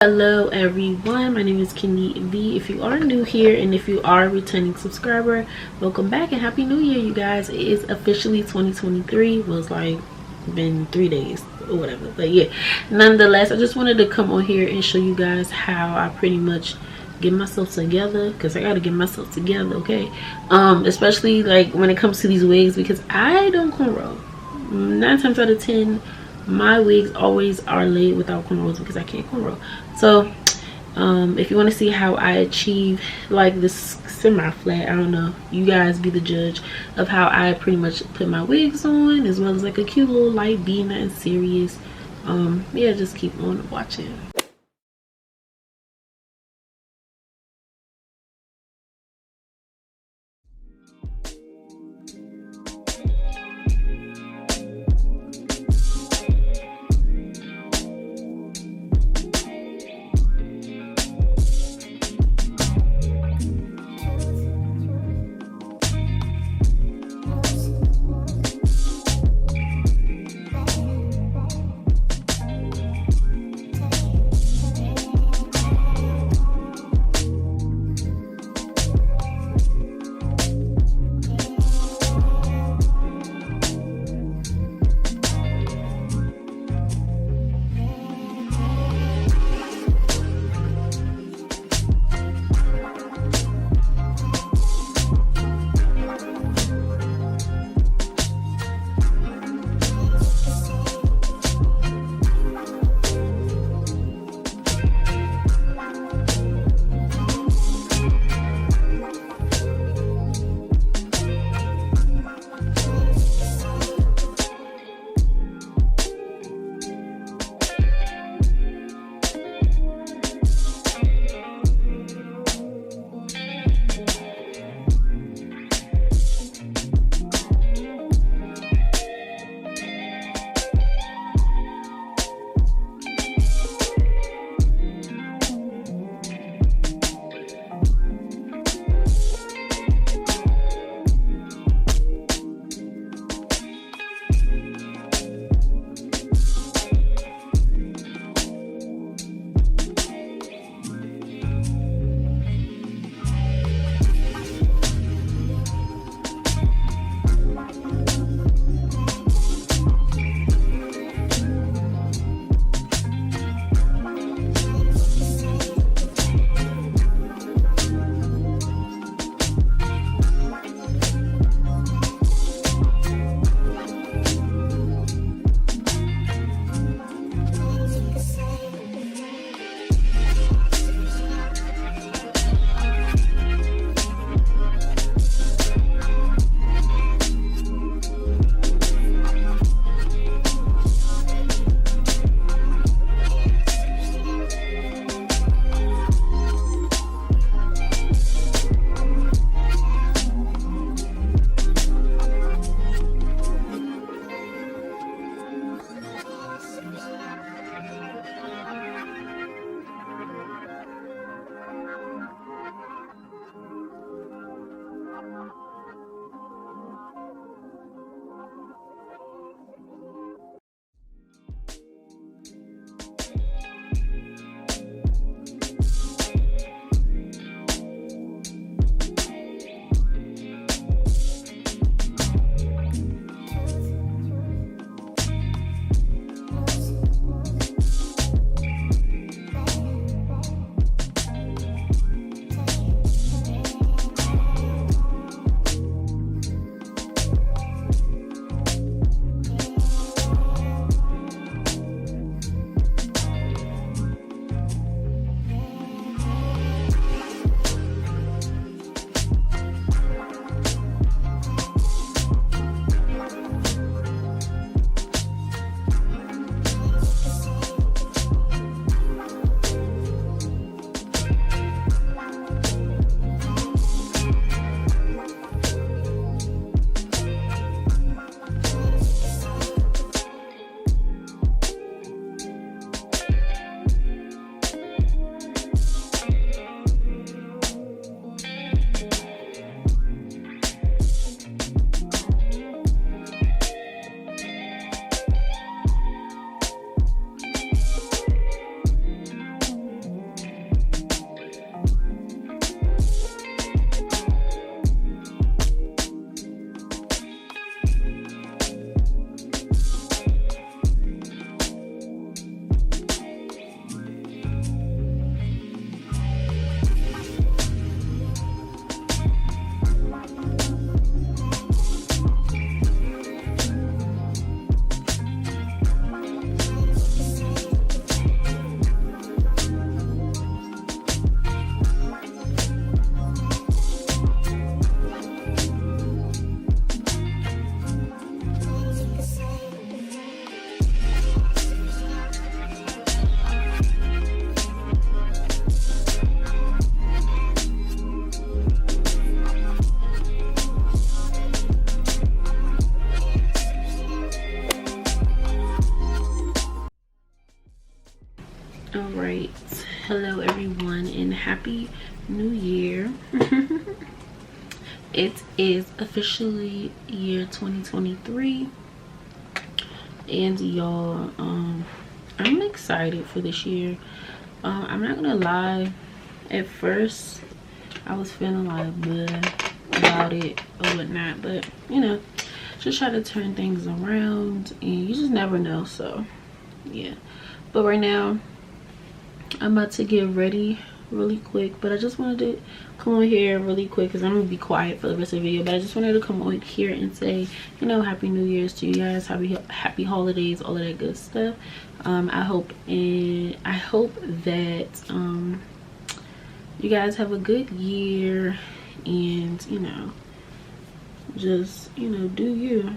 Hello everyone, my name is Kendyvee. If you are new here and if you are a returning subscriber, welcome back and happy new year, you guys. It is officially 2023. Well, it's like been 3 days or whatever, but yeah, nonetheless, I just wanted to come on here and show you guys how I pretty much get myself together, because I gotta get myself together, okay? Especially like when it comes to these wigs, because I don't cornrow. 9 times out of 10 my wigs always are laid without cornrows because I can't cornrow. So if you want to see how I achieve like this semi-flat, I don't know, you guys be the judge of how I pretty much put my wigs on, as well as like a cute little light being nothing serious. Yeah, just keep on watching. everyone, and happy new year. It is officially year 2023, and y'all, I'm excited for this year. I'm not gonna lie, at first I was feeling like bleh about it or whatnot, but you know, just try to turn things around, and you just never know. So yeah, but right now I'm about to get ready really quick, but I just wanted to come on here really quick because I'm gonna be quiet for the rest of the video. But I just wanted to come on here and say, you know, happy new year's to you guys, happy holidays, all of that good stuff. I hope that you guys have a good year, and you know, just, you know, do you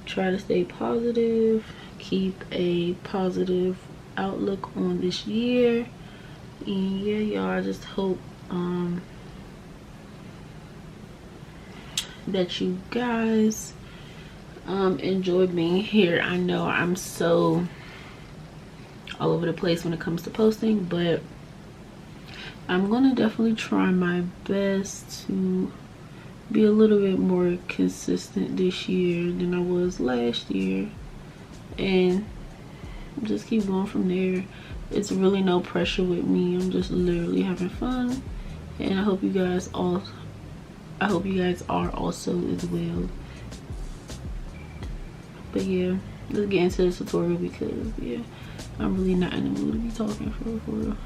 try to stay positive, keep a positive outlook on this year. And yeah, y'all, I just hope that you guys enjoy being here. I know I'm so all over the place when it comes to posting, but I'm gonna definitely try my best to be a little bit more consistent this year than I was last year, and just keep going from there. It's really no pressure with me. I'm just literally having fun, and I hope you guys are also as well. But yeah, let's get into the tutorial because yeah, I'm really not in the mood to be talking for real.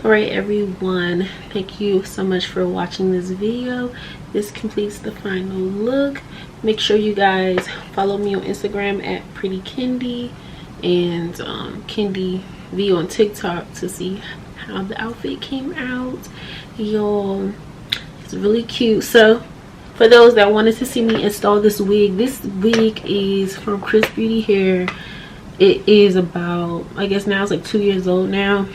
All right, everyone, thank you so much for watching this video. This completes the final look. Make sure you guys follow me on Instagram at Pretty Kendy and Kendyvee on TikTok to see how the outfit came out. Y'all, it's really cute. So for those that wanted to see me install this wig is from Chris Beauty Hair. It is about, I guess now it's like 2 years old now.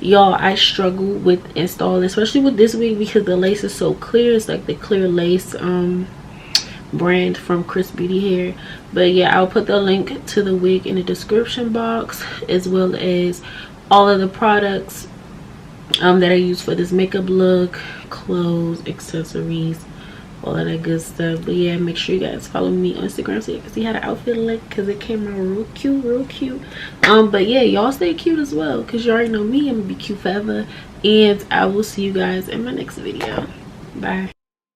Y'all, I struggle with installing, especially with this wig, because the lace is so clear. It's like the clear lace brand from Chris Beauty Hair. But yeah, I'll put the link to the wig in the description box, as well as all of the products that I use for this makeup look, clothes, accessories, all of that good stuff. But yeah, make sure you guys follow me on Instagram so you can see how the outfit look, because it came out real cute. But yeah, y'all stay cute as well, because you already know me, I'm gonna be cute forever. And I will see you guys in my next video. Bye.